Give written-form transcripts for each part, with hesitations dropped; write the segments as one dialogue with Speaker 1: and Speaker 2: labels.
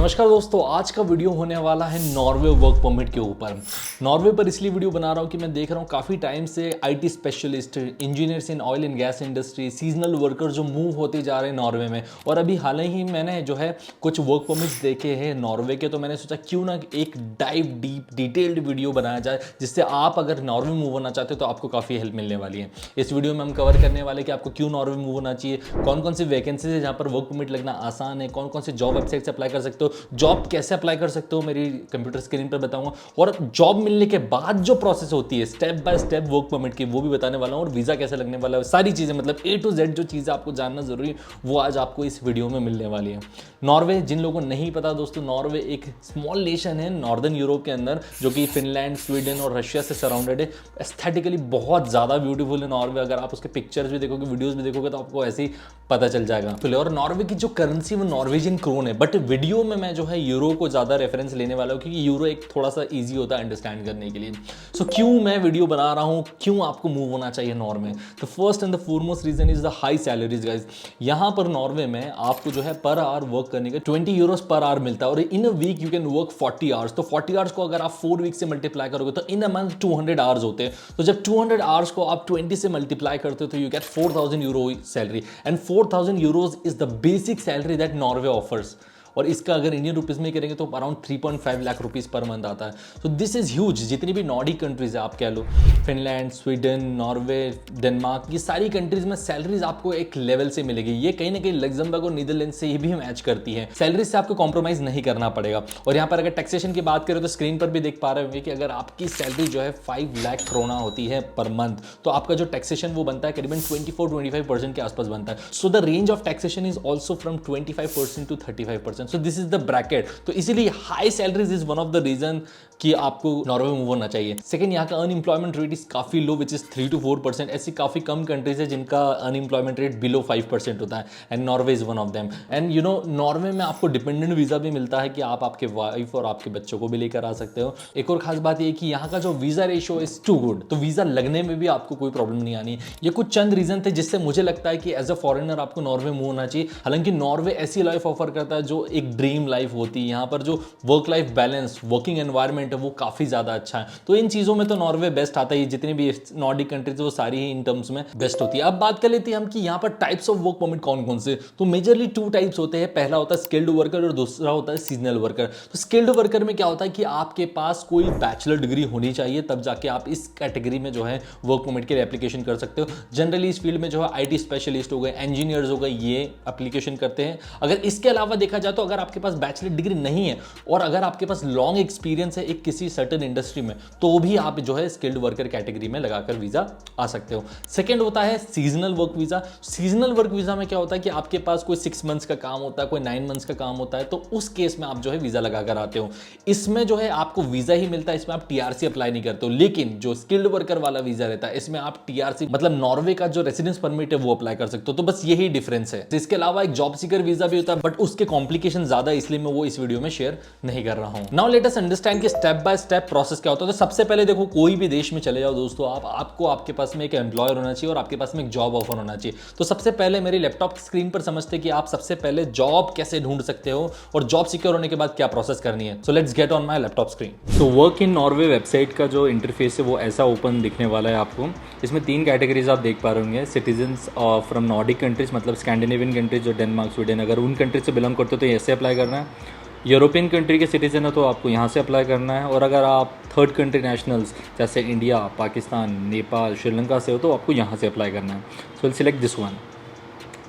Speaker 1: नमस्कार दोस्तों, आज का वीडियो होने वाला है नॉर्वे वर्क परमिट के ऊपर। नॉर्वे पर इसलिए वीडियो बना रहा हूँ कि मैं देख रहा हूँ काफ़ी टाइम से IT specialist, engineers in oil and gas industry, seasonal worker जो मूव होते जा रहे हैं नॉर्वे में। और अभी हाल ही मैंने जो है कुछ वर्क परमिट्स देखे हैं नॉर्वे के, तो मैंने सोचा क्यों ना एक डाइव डीप डिटेल्ड वीडियो बनाया जाए, जिससे आप अगर नॉर्वे मूव होना चाहते हो तो आपको काफ़ी हेल्प मिलने वाली है। इस वीडियो में हम कवर करने वाले कि आपको क्यों नॉर्वे मूव होना चाहिए, कौन कौन सी वैकेंसीज है जहाँ पर वर्क परमिट लगना आसान है, कौन कौन से जॉब वेबसाइट से अप्लाई कर सकते हो, जॉब कैसे अप्लाई कर सकते हो मेरी कंप्यूटर स्क्रीन पर बताऊंगा, और जॉब मिलने के बाद जो प्रोसेस होती है step by step work permit की वो भी बताने वाला हूं, और वीजा कैसे लगने वाला है, सारी चीजें मतलब A to Z जो चीजें आपको जानना जरूरी है वो आज आपको इस वीडियो में मिलने वाली है। नॉर्वे, जिन लोगों को नहीं पता दोस्तों, नॉर्वे एक स्मॉल नेशन है नॉर्दर्न यूरोप के अंदर, जो कि फिनलैंड, स्वीडन और रशिया से सराउंडेड है। एस्थेटिकली बहुत ज्यादा ब्यूटीफुल है नॉर्वे। अगर आप उसके पिक्चर्स भी देखोगे, वीडियोस भी देखोगे तो आपको ऐसे ही पता चल जाएगा। और नॉर्वे की जो करेंसी वो नॉर्वेजियन क्रोन है, बट वीडियो में मैं जो है यूरो को ज़्यादा रेफरेंस लेने वाला हूँ क्योंकि यूरो एक थोड़ा सा इजी होता है अंडरस्टैंड करने के लिए। सो क्यों मैं वीडियो बना रहा हूँ, क्यों आपको मूव होना चाहिए Norway. The first and the foremost reason is the high salaries guys. यहाँ पर नॉर्वे में आपको जो है पर आवर वर्क करने का 20 यूरोस पर आवर मिलता है, और in a week you can work 40 hours. तो 40 आवर्स को अगर आप 4 वीक से मल्टीप्लाई करोगे तो इन अ मंथ 200 आवर्स होते हैं। तो जब 200 आवर्स को आप 20 से मल्टीप्लाई करते हो तो you get 4000 euro salary, and 4000 euros is the basic salary that Norway offers. और इसका अगर इंडियन रुपीज़ में करेंगे तो around 3.5 lakh rupees per month आता है। So this is huge. जितनी भी नॉर्डिक कंट्रीज है, आप कह लो फिनलैंड, स्वीडन, नॉर्वे, डेनमार्क, ये सारी कंट्रीज में सैलरीज आपको एक लेवल से मिलेगी। ये कहीं ना कहीं लग्जमबर्ग और नीदरलैंड से ये भी मैच करती है। सैलरीज से आपको कॉम्प्रोमाइज़ नहीं करना पड़ेगा। और यहाँ पर अगर टैक्सेशन की बात करें तो स्क्रीन पर भी देख पा रहे होंगे कि अगर आपकी सैलरी जो है 5 लाख क्रोना होती है पर मंथ, तो आपका जो टैक्सेशन वो बनता है करीबन 24-25% के आसपास बनता है। So the range of taxation is also from 25% to 35%। So this is the bracket. तो इसीलिए high salaries is one of the reason कि आपको नॉर्वे मूव होना चाहिए। सेकंड, यहाँ का अनएम्प्लॉयमेंट रेट इज काफी लो, विच इज 3 to 4%। ऐसी काफी कम कंट्रीज है जिनका अनएम्प्लॉयमेंट रेट बिलो 5% होता है, and Norway is one of them. And you know Norway में आपको डिपेंडेंट वीजा भी मिलता है कि आप आपके वाइफ और आपके बच्चों को भी लेकर आ सकते हो। एक और खास बात यह कि यहाँ का जो visa ratio is too good, तो वीजा लगने में भी आपको कोई प्रॉब्लम नहीं आनी। ये कुछ चंद रीजन थे जिससे मुझे लगता है कि एज अ फॉरेनर आपको नॉर्वे मूव होना चाहिए। हालांकि नॉर्वे ऐसी लाइफ ऑफर करता है जो एक ड्रीम लाइफ होती है। यहाँ पर जो work life balance, working environment है वो काफी ज्यादा अच्छा है। तो इन चीजों में तो नॉर्वे बेस्ट आता है। जितनी भी नॉर्डिक कंट्रीज वो सारी ही इन टर्म्स में बेस्ट होती है। अब बात कर लेते हैं हम कि यहाँ पर टाइप्स ऑफ वर्क परमिट कौन कौन से। तो मेजरली 2 टाइप्स होते हैं। पहला होता है स्किल्ड वर्कर और दूसरा होता है सीजनल वर्कर। तो स्किल्ड वर्कर में क्या होता है कि आपके पास कोई बैचलर डिग्री होनी चाहिए, तब जाके आप इस कैटेगरी में जो है वर्क परमिट के लिए एप्लीकेशन कर सकते हो। जनरली इस फील्ड में जो है आईटी स्पेशलिस्ट हो गए, इंजीनियर्स हो गए, ये एप्लीकेशन करते हैं। अगर इसके अलावा देखा जाए तो अगर आपके पास बैचलर डिग्री नहीं है और अगर आपके पास लॉन्ग एक्सपीरियंस है एक किसी सर्टेन इंडस्ट्री में, तो भी आप जो है स्किल्ड वर्कर कैटेगरी में लगाकर वीजा आ सकते हो। सेकंड होता है seasonal work visa. Seasonal work visa में क्या होता है कि आपके पास कोई 6 मंथ्स का काम होता है, कोई 9 मंथ्स का काम होता है, तो उस केस में आप जो है वीजा लगाकर आते हो। इसमें जो है आपको वीजा ही मिलता है, इसमें आप टीआरसी अप्लाई नहीं करते हो। लेकिन जो स्किल्ड वर्कर वाला वीजा रहता है इसमें आप टीआरसी मतलब नॉर्वे का जो रेसिडेंस परमिट है वो अप्लाई कर सकते हो। तो बस यही डिफरेंस है। इसके अलावा एक जॉब सीकर वीजा भी होता है, बट उसके कॉम्प्लिकेशन ज्यादा, इसलिए मैं वो इस वीडियो में शेयर नहीं कर रहा हूं। नाउ लेट अस अंडरस्टैंड कि स्टेप बाय स्टेप प्रोसेस क्या होता है। तो सबसे पहले देखो, कोई भी देश में चले जाओ दोस्तों, आपको आपके पास में एक एम्प्लॉयर होना चाहिए और आपके पास में एक जॉब ऑफर होना चाहिए। तो सबसे पहले मेरी लैपटॉप स्क्रीन पर समझते कि आप सबसे पहले जॉब कैसे ढूंढ सकते हो और जॉब सिक्योर होने के बाद क्या प्रोसेस करनी है। So let's get on my laptop screen. तो वर्क इन नॉर्वे वेबसाइट का जो इंटरफेस है वो ऐसा ओपन दिखने वाला है आपको। इसमें 3 कैटेगरीज आप देख पा रहे होंगे। सिटीजन्स फ्रॉम नॉर्डिक कंट्रीज, मतलब स्कैंडिनेवियन कंट्रीज जो डेनमार्क, स्वीडन, अगर उन कंट्रीज से बिलोंग करते हो तो ऐसे अप्लाई करना है। यूरोपियन कंट्री के सिटीजन हो तो आपको यहाँ से अप्लाई करना है। और अगर आप थर्ड कंट्री नेशनल्स जैसे इंडिया, पाकिस्तान, नेपाल, श्रीलंका से हो तो आपको यहाँ से अप्लाई करना है। So will select this one.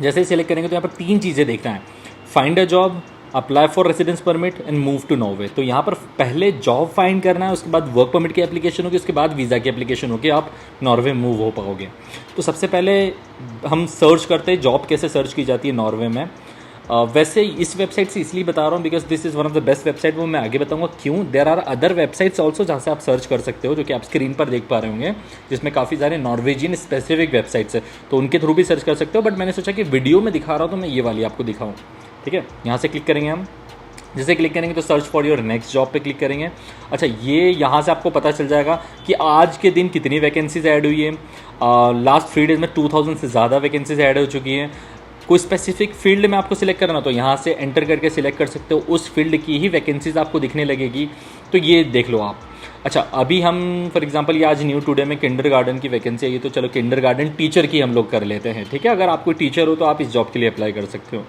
Speaker 1: जैसे ही सिलेक्ट करेंगे तो यहाँ पर 3 चीज़ें देखना है। Find a job, apply for residence permit and move to Norway. तो यहाँ पर पहले जॉब फाइंड करना है, उसके बाद वर्क परमिट की एप्लीकेशन होगी, उसके बाद वीज़ा की एप्लीकेशन होगी, आप नॉर्वे मूव हो पाओगे। तो सबसे पहले हम सर्च करते हैं जॉब कैसे सर्च की जाती है नॉर्वे में। वैसे इस वेबसाइट से इसलिए बता रहा हूँ because this is one of the best website. वो मैं आगे बताऊँगा क्यों। There are other websites also जहाँ से आप सर्च कर सकते हो, जो कि आप स्क्रीन पर देख पा रहे होंगे, जिसमें काफ़ी सारे नॉर्वेजियन स्पेसिफिक वेबसाइट्स है, तो उनके थ्रू भी सर्च कर सकते हो। बट मैंने सोचा कि वीडियो में दिखा रहा हूँ तो मैं ये वाली आपको दिखाऊँ। ठीक है, यहाँ से क्लिक करेंगे हम। जैसे क्लिक करेंगे तो search for your next job पे क्लिक करेंगे। अच्छा, ये यहाँ से आपको पता चल जाएगा कि आज के दिन कितनी वैकेंसीज ऐड हुई है। लास्ट 3 डेज में 2000 से ज़्यादा वैकेंसीज ऐड हो चुकी हैं। कोई स्पेसिफिक फील्ड में आपको सिलेक्ट करना तो यहाँ से एंटर करके सिलेक्ट कर सकते हो, उस फील्ड की ही वैकेंसीज आपको दिखने लगेगी। तो ये देख लो आप। अच्छा, अभी हम फॉर एग्जांपल ये आज न्यू टुडे में किंडरगार्टन की वैकेंसी आई, तो चलो किंडरगार्टन टीचर की हम लोग कर लेते हैं, ठीक है। अगर आप कोई टीचर हो तो आप इस जॉब के लिए अप्लाई कर सकते हो।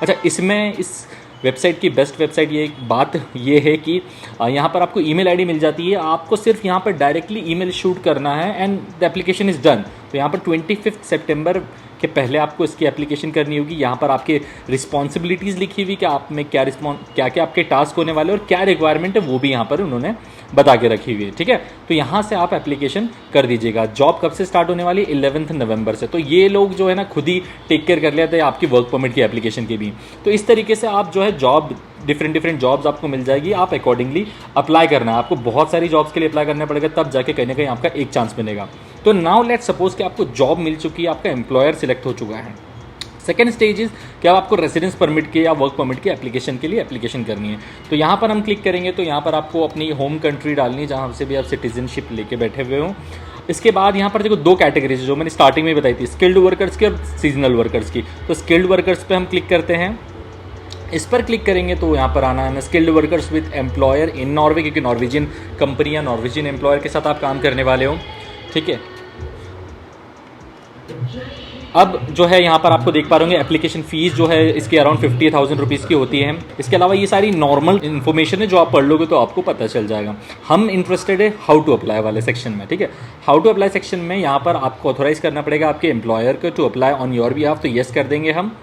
Speaker 1: अच्छा, इसमें इस वेबसाइट की बेस्ट वेबसाइट ये बात ये है कि यहाँ पर आपको ईमेल आईडी मिल जाती है, आपको सिर्फ यहाँ पर डायरेक्टली ईमेल शूट करना है and the application is done. तो यहाँ पर 25 सितंबर के पहले आपको इसकी एप्लीकेशन करनी होगी। यहाँ पर आपके रिस्पॉन्सिबिलिटीज़ लिखी हुई कि आप में क्या क्या आपके टास्क होने वाले और क्या रिक्वायरमेंट है वो भी यहाँ पर उन्होंने बता के रखी हुई है, ठीक है। तो यहाँ से आप एप्लीकेशन कर दीजिएगा। जॉब कब से स्टार्ट होने वाली? 11 नवंबर से। तो ये लोग जो है ना खुद ही टेक केयर कर लेते हैं आपकी वर्क परमिट की एप्लीकेशन की भी। तो इस तरीके से आप जो है जॉब डिफरेंट जॉब्स आपको मिल जाएगी, आप अकॉर्डिंगली अप्लाई करना है। आपको बहुत सारी जॉब्स के लिए अप्लाई करना पड़ेगा, तब जाके कहीं ना कहीं आपका एक चांस मिलेगा। तो नाउ लेट्स सपोज कि आपको जॉब मिल चुकी है, आपका एम्प्लॉयर सिलेक्ट हो चुका है। सेकेंड स्टेज इज कि अब आपको रेजिडेंस परमिट के या वर्क परमिट की एप्लीकेशन के लिए एप्लीकेशन करनी है। तो यहाँ पर हम क्लिक करेंगे तो यहाँ पर आपको अपनी होम कंट्री डालनी है जहाँ से भी आप सिटीजनशिप लेके बैठे हुए हो। इसके बाद यहाँ पर देखो दो कैटेगरीज जो मैंने स्टार्टिंग में बताई थी, स्किल्ड वर्कर्स की और सीजनल वर्कर्स की। तो स्किल्ड वर्कर्स पे हम क्लिक करते हैं। इस पर क्लिक करेंगे तो यहाँ पर आना है skilled workers with employer in Norway, क्योंकि नॉर्वेजियन कंपनी या नॉर्वेजियन एम्प्लॉयर के साथ आप काम करने वाले हो, ठीक है। अब जो है यहाँ पर आपको देख पा रहे होंगे एप्लीकेशन फीस जो है इसकी अराउंड 50,000 रुपीज़ की होती है। इसके अलावा ये सारी नॉर्मल इन्फॉर्मेशन है जो आप पढ़ लोगे तो आपको पता चल जाएगा। हम इंटरेस्टेड है हाउ टू अप्लाई वाले सेक्शन में, ठीक है। हाउ टू अप्लाई सेक्शन में यहाँ पर आपको ऑथोराइज करना पड़ेगा आपके एम्प्लॉयर को to apply on your behalf. तो येस कर देंगे हम।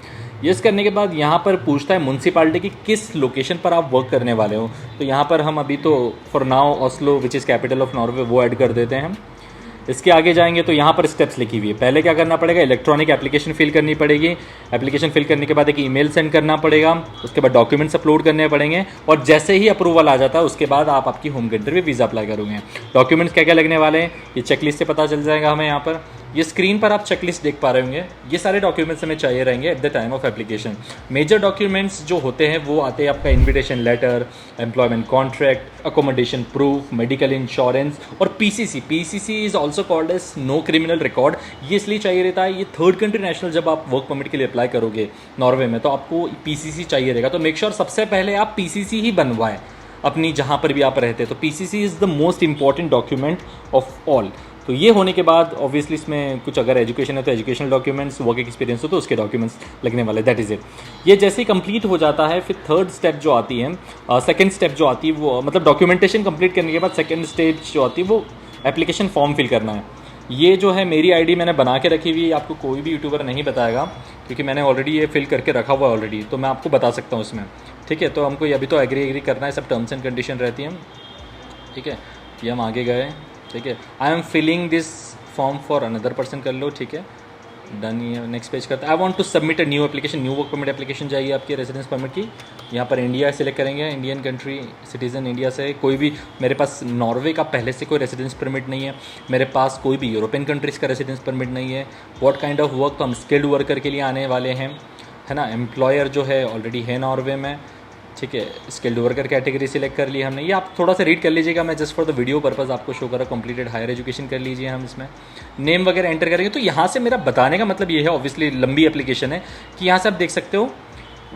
Speaker 1: येस करने के बाद यहाँ पर पूछता है म्यूनसिपालिटी की किस लोकेशन पर आप वर्क करने वाले हो। तो यहाँ पर हम अभी तो for now Oslo which is capital of Norway वो ऐड कर देते हैं। इसके आगे जाएंगे तो यहाँ पर स्टेप्स लिखी हुई है। पहले क्या करना पड़ेगा, इलेक्ट्रॉनिक एप्लीकेशन फिल करनी पड़ेगी। एप्लीकेशन फिल करने के बाद एक ईमेल सेंड करना पड़ेगा, उसके बाद डॉक्यूमेंट्स अपलोड करने पड़ेंगे और जैसे ही अप्रूवल आ जाता है उसके बाद आप आपकी होम कंट्री में वीज़ा अप्लाई करोगे। डॉक्यूमेंट्स क्या क्या लगने वाले हैं ये चेकलिस्ट से पता चल जाएगा हमें। यहाँ पर ये स्क्रीन पर आप चेकलिस्ट देख पा रहे होंगे। ये सारे डॉक्यूमेंट्स हमें चाहिए रहेंगे at the time of application. Major documents जो होते हैं वो आते हैं आपका invitation letter, employment contract, accommodation proof, medical insurance और PCC. PCC is also called as no criminal record. ये इसलिए चाहिए रहता है, ये थर्ड कंट्री नेशनल जब आप वर्क परमिट के लिए अप्लाई करोगे नॉर्वे में तो आपको पीसीसी चाहिए रहेगा। तो मेक श्योर सबसे पहले आप पीसीसी ही बनवाएं अपनी जहाँ पर भी आप रहते हैं। तो PCC is the most important document of all. तो ये होने के बाद ऑब्वियसली इसमें कुछ अगर एजुकेशन है तो एजुकेशनल डॉक्यूमेंट्स, वर्क एक्सपीरियंस हो तो उसके डॉक्यूमेंट्स लगने वाले, दैट इज़ इट। ये जैसे ही कंप्लीट हो जाता है फिर थर्ड स्टेप जो आती है, सेकंड स्टेप जो आती है वो मतलब डॉक्यूमेंटेशन कंप्लीट करने के बाद सेकंड स्टेज जो आती है वो एप्लीकेशन फॉर्म फिल करना है। ये जो है मेरी आईडी मैंने बना के रखी हुई है, आपको कोई भी यूट्यूबर नहीं बताएगा क्योंकि मैंने ऑलरेडी ये फिल करके रखा हुआ है ऑलरेडी, तो मैं आपको बता सकता हूँ इसमें, ठीक है। तो हमको अभी तो एग्री करना है, सब टर्म्स एंड कंडीशन रहती हैं, ठीक है। ये हम आगे गए, ठीक है। I am filling this form for another person कर लो, ठीक है। डन। ये नेक्स्ट पेज करता है। I want to submit a new application, new work permit application चाहिए आपकी रेजिडेंस परमिट की। यहाँ पर इंडिया सेलेक्ट करेंगे, इंडियन कंट्री, सिटीजन इंडिया से। कोई भी मेरे पास नॉर्वे का पहले से कोई रेजिडेंस परमिट नहीं है, मेरे पास कोई भी यूरोपियन कंट्रीज़ का रेजिडेंस परमिट नहीं है। व्हाट काइंड ऑफ वर्क, तो हम स्किल्ड वर्कर के लिए आने वाले हैं, है ना। एम्प्लॉयर जो है ऑलरेडी है नॉर्वे में, ठीक है। स्किल्ड वर्कर कैटेगरी सिलेक्ट कर ली हमने। ये आप थोड़ा सा रीड कर लीजिएगा, मैं just for the video purpose आपको शो करा। कंप्लीटेड हायर एजुकेशन कर लीजिए हम इसमें। नेम वगैरह एंटर करेंगे तो यहाँ से मेरा बताने का मतलब ये है, ऑब्वियसली लंबी एप्लीकेशन है, कि यहाँ से आप देख सकते हो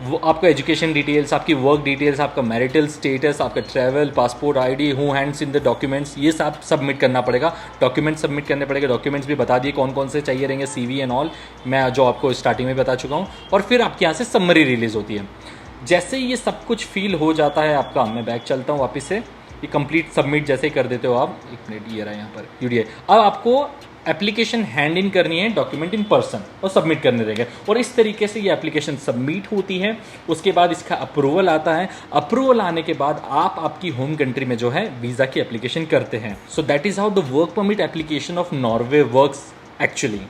Speaker 1: वो आपका एजुकेशन डिटेल्स, आपकी वर्क डिटेल्स, आपका मैरिटल स्टेटस, आपका travel, passport, ID, who hands in the documents, ये सब सबमिट करना पड़ेगा। डॉक्यूमेंट्स सबमिट करने पड़ेगा। डॉक्यूमेंट्स भी बता दिए कौन कौन से चाहिए रहेंगे, CV एंड ऑल, मैं जो आपको स्टार्टिंग में बता चुका हूँ। और फिर आपके यहाँ से समरी रिलीज़ होती है। जैसे ही ये सब कुछ फील हो जाता है आपका, मैं बैक चलता हूँ वापस से, ये कंप्लीट सबमिट जैसे ही कर देते हो आप, एक मिनट ये रहा यहाँ पर UDI। अब आपको एप्लीकेशन हैंड इन करनी है, डॉक्यूमेंट इन पर्सन, और सबमिट करने देंगे। और इस तरीके से ये एप्लीकेशन सबमिट होती है। उसके बाद इसका अप्रूवल आता है। अप्रूवल आने के बाद आप आपकी होम कंट्री में जो है वीज़ा की एप्लीकेशन करते हैं। So that is how the work permit application of Norway works actually.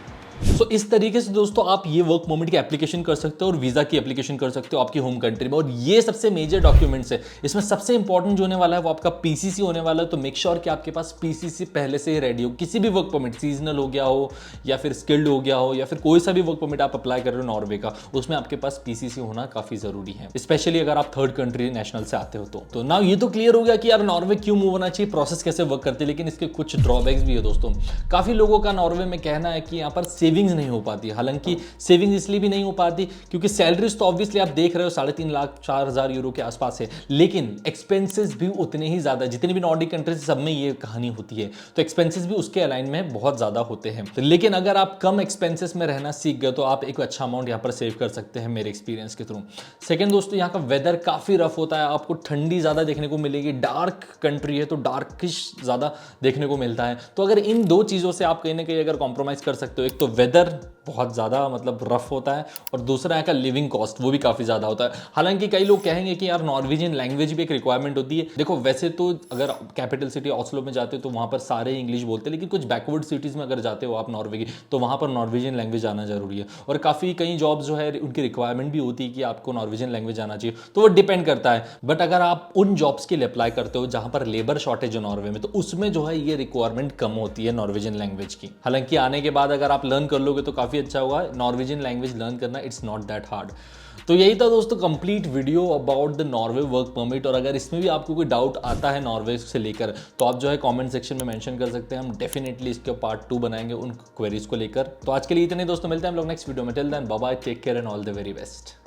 Speaker 1: सो इस तरीके से दोस्तों आप ये वर्क परमिट की एप्लीकेशन कर सकते हो और वीज़ा की एप्लीकेशन कर सकते हो आपकी होम कंट्री में। और ये सबसे मेजर डॉक्यूमेंट्स है। इसमें सबसे इंपॉर्टेंट जो होने वाला है वो आपका पीसीसी होने वाला है। तो मेक श्योर कि आपके पास पीसीसी पहले से ही रेडी हो। किसी भी वर्क परमिट, सीजनल हो गया हो या फिर स्किल्ड हो गया हो या फिर कोई सा भी वर्क परमिट आप अप्लाई कर रहे हो नॉर्वे का, उसमें आपके पास पीसीसी होना काफ़ी ज़रूरी है, स्पेशली अगर आप थर्ड कंट्री नेशनल से आते हो तो नाउ ये तो क्लियर हो गया कि यार नॉर्वे क्यों मूव होना चाहिए, प्रोसेस कैसे वर्क करते हैं। लेकिन इसके कुछ ड्रॉबैक्स भी है दोस्तों। काफ़ी लोगों का नॉर्वे में कहना है कि यहाँ पर सेविंग्स नहीं हो पाती। हालांकि सेविंग्स इसलिए भी नहीं हो पाती क्योंकि सैलरीज तो ऑब्वियसली आप देख रहे हो 3.5 लाख 4,000 यूरो के आसपास है, लेकिन एक्सपेंसेस भी उतने ही ज़्यादा, जितनी भी नॉर्डिक कंट्रीज सब में ये कहानी होती है, तो एक्सपेंसेस भी उसके अलाइन में बहुत ज़्यादा होते हैं। तो लेकिन अगर आप कम एक्सपेंसेस में रहना सीख गए तो आप एक अच्छा अमाउंट यहाँ पर सेव कर सकते हैं मेरे एक्सपीरियंस के थ्रू। सेकंड दोस्तों, यहाँ का वेदर काफ़ी रफ होता है, आपको ठंडी ज़्यादा देखने को मिलेगी, डार्क कंट्री है तो डार्किश ज़्यादा देखने को मिलता है। तो अगर इन दो चीज़ों से आप कहीं ना कहीं अगर कॉम्प्रोमाइज़ कर सकते हो, एक तो वेदर बहुत ज़्यादा मतलब रफ होता है और दूसरा यहाँ का लिविंग कॉस्ट वो भी काफ़ी ज़्यादा होता है। हालांकि कई लोग कहेंगे कि यार नॉर्वेजियन लैंग्वेज भी एक रिक्वायरमेंट होती है। देखो वैसे तो अगर कैपिटल सिटी ऑस्लो में जाते हो तो वहाँ पर सारे इंग्लिश बोलते हैं, लेकिन कुछ बैकवर्ड सिटीज़ में अगर जाते हो आप नॉर्वे की, तो वहाँ पर नॉर्वेजियन लैंग्वेज आना जरूरी है। और काफ़ी कई जॉब्स जो है उनकी रिक्वायरमेंट भी होती है कि आपको नॉर्वेजियन लैंग्वेज आना चाहिए, तो वो डिपेंड करता है। बट अगर आप उन जॉब्स के लिए अप्लाई करते हो जहाँ पर लेबर शॉर्टेज है नॉर्वे में, तो उसमें जो है ये रिक्वायरमेंट कम होती है नॉर्वेजियन लैंग्वेज की। हालांकि आने के बाद अगर आप लर्न कर लोगे तो काफ़ी अच्छा होगा। नॉर्वेजियन लैंग्वेज लर्न करना इट्स नॉट दैट हार्ड। तो यही था दोस्तों complete video about the Norway work permit. और अगर इसमें भी आपको कोई डाउट आता है नॉर्वे से लेकर तो आप जो है कमेंट सेक्शन में मेंशन कर सकते हैं, हम डेफिनेटली इसके पार्ट 2 बनाएंगे उन क्वेरीज को लेकर। तो आज के लिए इतने दोस्तों, मिलते हैं हम लोग नेक्स्ट वीडियो में। Till then bye bye, take care and all the very best.